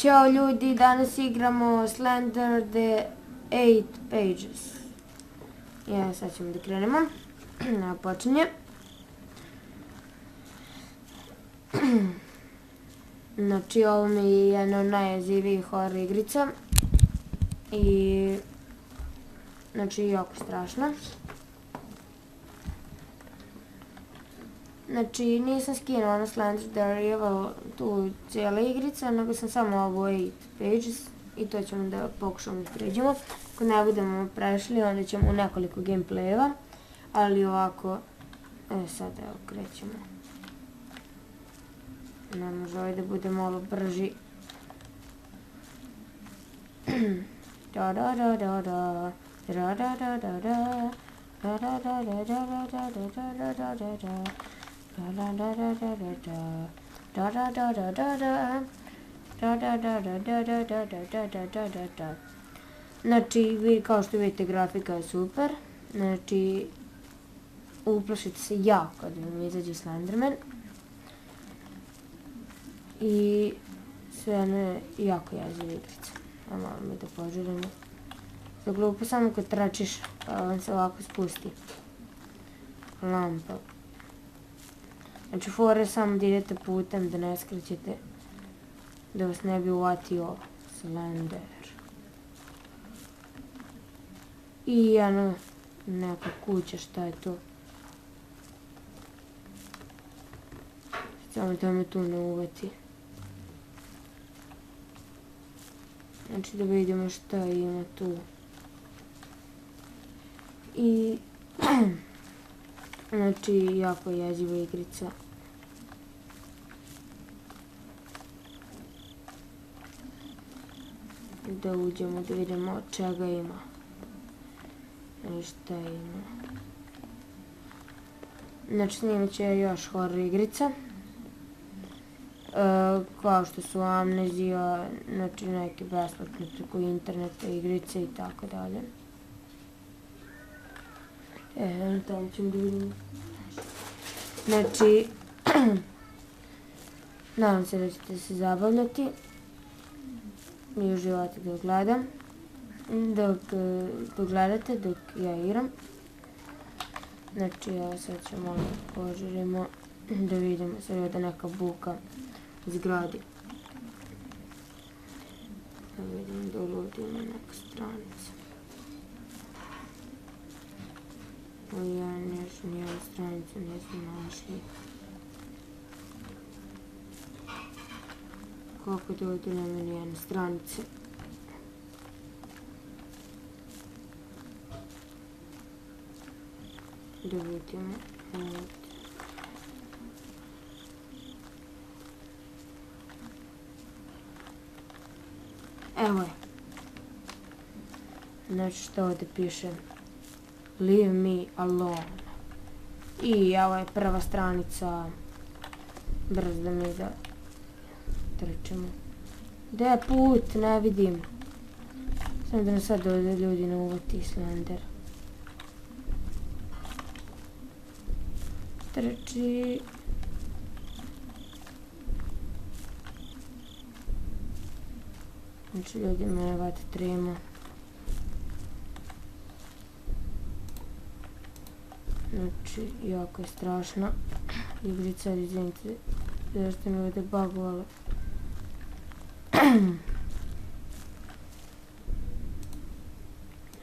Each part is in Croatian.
Ćao ljudi, danas igramo Slender the 8 Pages. Ja, sad ćemo da krenemo. Počinje. Znači, ovo mi je jedna od najjezivijih horror igrica. I... znači, jako strašno. Znači, nisam skinula na Slender the Evil tu cijela igrica, nego sam samo ovo 8 Pages i to ćemo da pokušamo da pređemo. Ako ne budemo prešli, onda ćemo u nekoliko gameplayeva, ali ovako, sad evo krećemo. Ne može ovaj da bude malo brži. Da da da da da da da da da da da da da da da da da da da. Znači, kao što vidite, grafika je super. Znači, uplašite se jako kad vam izađe Slenderman. I sve ono je jako jeziva igrica. A malo mi da poželimo. To je glupo samo kad tračiš, pa vam se ovako spusti lampa. Znači, fora je samo da idete putem, da ne skrećete, da vas ne bi uvatio Slender. I jedno, neka kuća, šta je to? Samo da me tu ne uvati. Znači, da vidimo šta ima tu. I... znači, jako jeziva igrica. Da uđemo, da vidimo čega ima. I šta ima. Znači, snimit će još horror igrica. Kao što su Amnezija, znači neke besplatne preko interneta igrice i tako dalje. Tamo ćemo da vidimo. Znači, nadam se da ćete se zabavljati i uživati dok gledam, dok gledate, dok ja igram. Znači, evo sad ćemo malo požurimo da vidimo sve da neka buka zgradi. Da vidimo da uludimo neka stranica. Ja nijednu stranicu nisam našli. Kako da ovdje nema nijedne stranice. Da vidimo. Evo je. Znači što ovdje piše? Leave me alone. I evo je prva stranica. Brzo mi da trčemo. Gdje je put? Ne vidim. Samo da nas sad ovdje ljudi ne uvati Slender. Trči. Znači ljudi me ne vate trema. Znači, jako je strašno. Igrica, izvinite, zašto mi ovdje bagovala.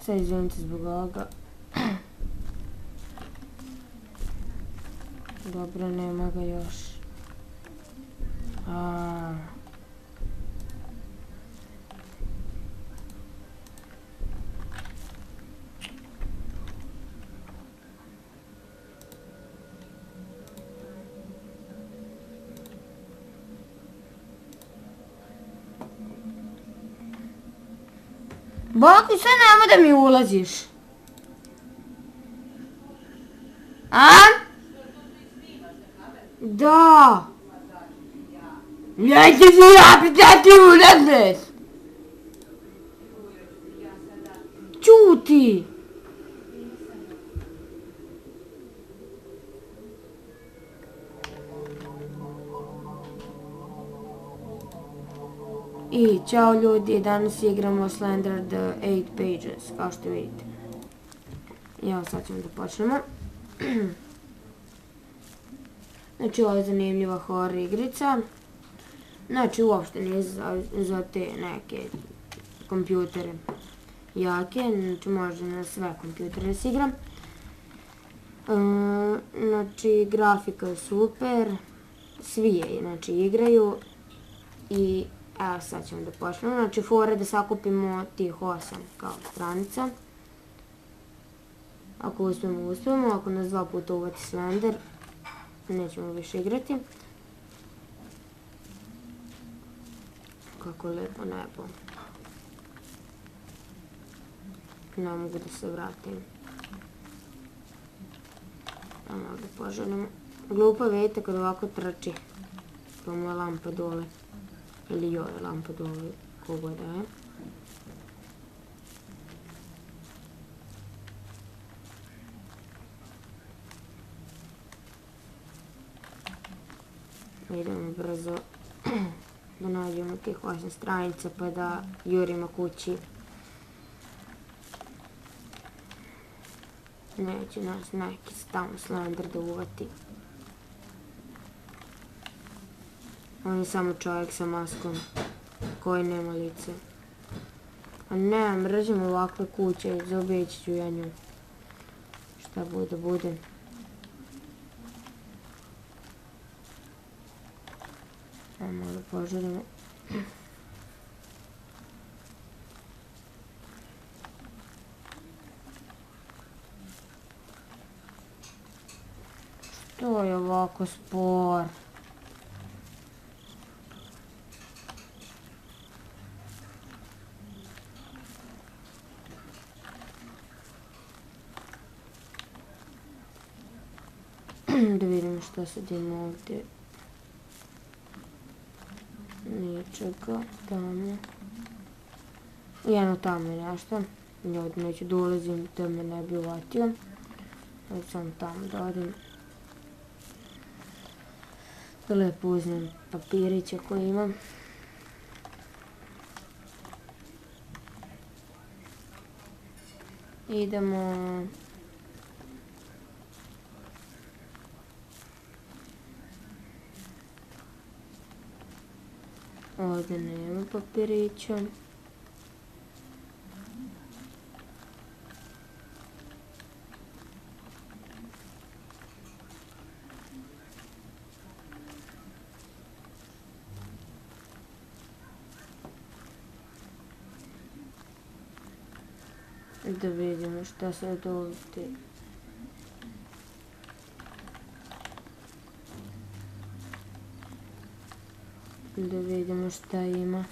Sad izvinite zbog ovoga. Dobro, nema ga još. Bako, sve nema da mi ulaziš. A? Da. Neće si ja pitati ulazeš. Čuti. I ćao ljudi, danas igramo Slender the 8 Pages, kao što vidite. I evo sad ćemo da počnemo. Znači ovo je zanimljiva horror igrica. Znači uopšte nije za te neke kompjutere jake, znači može na sve kompjutere da se igra. Znači grafika je super, svi je znači igraju i evo sad ćemo da počnemo. Znači fora je da sakupimo tih 8 kao stranica. Ako uspemo, ako nas 2 puta uvati Slender, nećemo više igrati. Kako lepo nebo. Ne mogu da se vratim. Malo da poželimo. Glupo vidite kad ovako trči. Kao mu je lampa dole. Ili joj je lampa dole. Kogo da je. Idemo brzo da nađemo tih 8 stranica pa da jurimo kući. Neće nas neki tamo Slender da uvati. On je samo čovjek sa maskom koji nema lice. A ne, mrzim ovakve kuće, zaobići ću ja nju. Šta bude, bude. Ajmo da poželimo. Što je ovako spor? Da vidimo što sad ima ovdje. Ničega, tamo. Jedno tamo je nešto. Ja ovdje neću da ulazim da me ne bi uvatio. Samo tamo da odim. Da lepo uzmem papirića koji imam. Idemo. Ovdje nema papirića. Da vidimo šta sad ovdje. Da vidimo šta ima.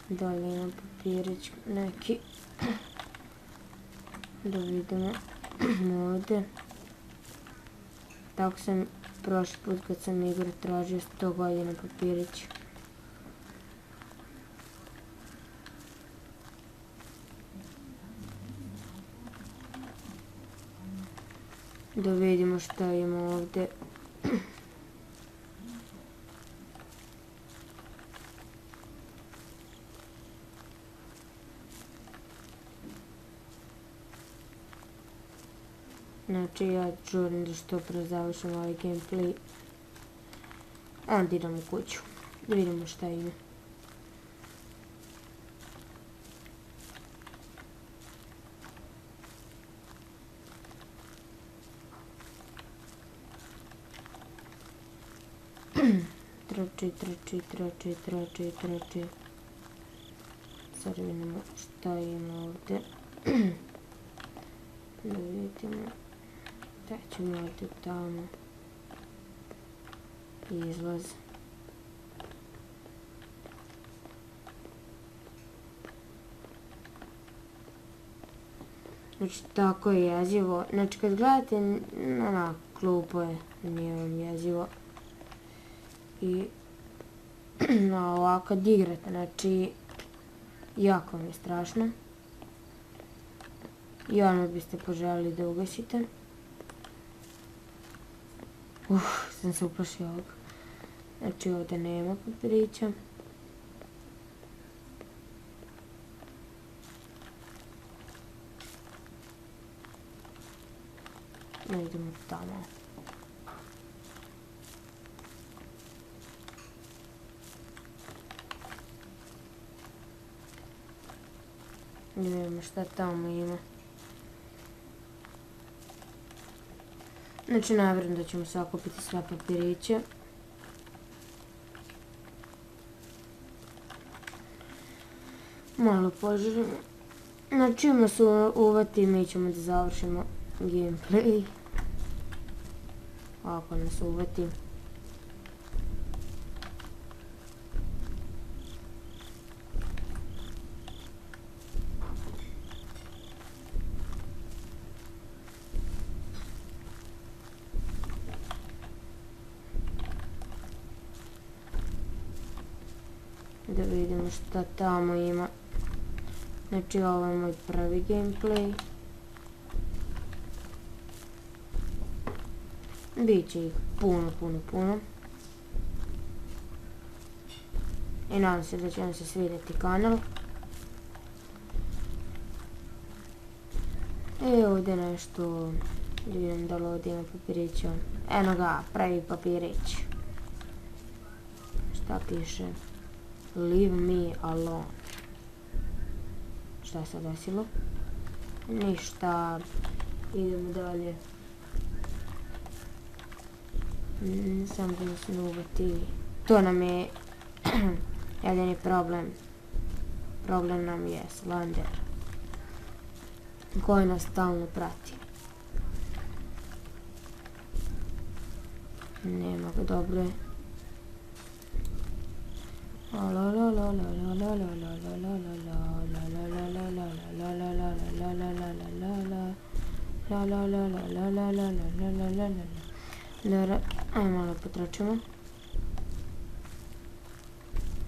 Dalje ima papirić neki. Da vidimo ovdje. Tako sam prošli put kad sam igru tražio 100 godina papirić. Da vidimo šta ima ovdje. Znači ja žurim da što pre završim ovaj gameplay. Onda idem u kuću. Da vidimo šta ima. Trči. Sad vidimo šta ima ovdje. Da vidimo. Da ćemo ovdje tamo. Izlaz. Znači tako je jezivo. Znači kad gledate na klupu je, nije vam jezivo. I ovako kad igrate, znači jako mi je strašno. I odmah biste poželjeli da ugasite. Sam se uplašio ovog. Znači ovdje nema papirića. Idemo tamo. Vidimo šta tamo ima. Znači navjerujem da ćemo sakupiti sve papiriće. Malo požurimo. Znači čim nas uvati mi ćemo da završimo gameplay. Ako nas uvati. Da vidimo šta tamo ima. Znači ovo je moj prvi gameplay. Biće ih puno. I nadam se da će vam se svidjeti kanal. I ovdje nešto, da vidim da li ovdje ima papirića. Eno ga, pravi papirić. Šta piše? Leave me alone. Šta se desilo? Ništa. Idemo dalje. Sam da nas ne uvati. To nam je jedini problem. Problem nam je Slender. Koji nas stalno prati. Nema ga dobro. Ajmo malo potračimo.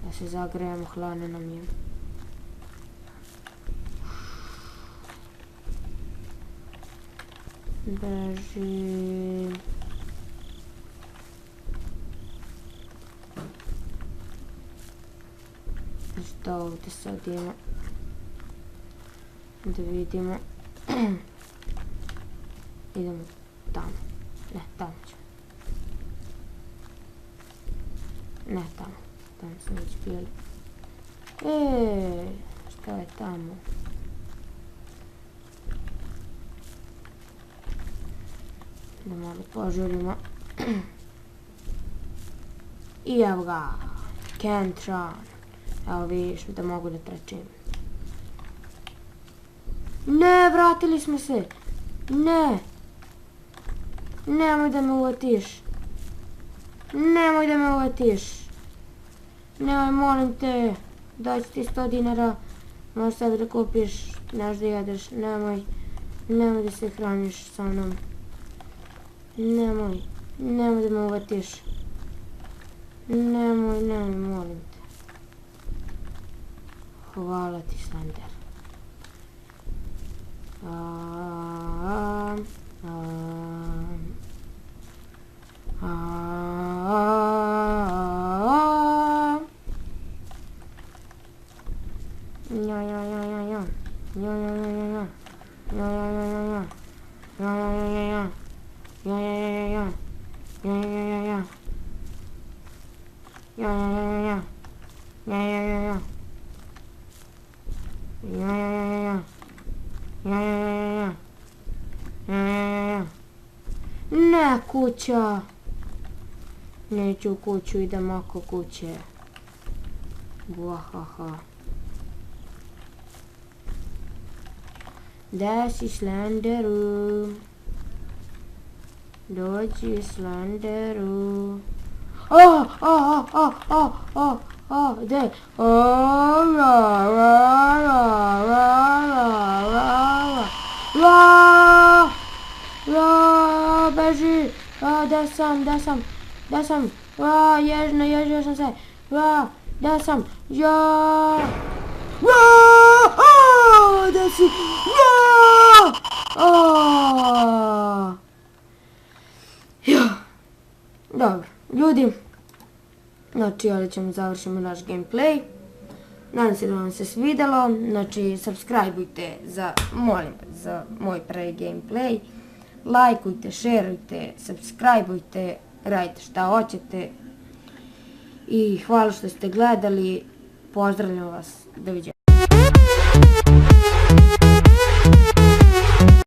Da se zagrejemo, hladno nam je. Beži. Što ovdje sad ima? Da vidimo. Idemo tamo. Ne, tamo ćemo. Ne, tamo. Tamo smo već bili. Šta je tamo? Da malo požurimo. I evo ga. Can't run. Evo vidiš da mogu da trčim. Ne, vratili smo se. Ne. Nemoj da me uvatiš. Nemoj da me uvatiš. Nemoj, molim te. Daj ti 100 dinara. Možeš sad da kupiš, znaš da jedeš. Nemoj. Nemoj da se hraniš sa mnom. Nemoj. Nemoj da me uvatiš. Nemoj, molim te. Hvala ti, Slender. Ne, kuća. Neću u kuću, idem oko kuće. Buahaha. Da si, Slenderu? Dođi, Slenderu. Gdje? Beži! Da sam! Ježio sam se! Da sam! Da si! Dobro, ljudi, Znači, ovdje ćemo završimo naš gameplay. Nadam se da vam se svidjelo. Znači, subscribeujte molim vas, za moj prvi gameplay. Lajkujte, šerujte, subscribeujte, radite šta hoćete. I hvala što ste gledali. Pozdravljam vas. Doviđenja.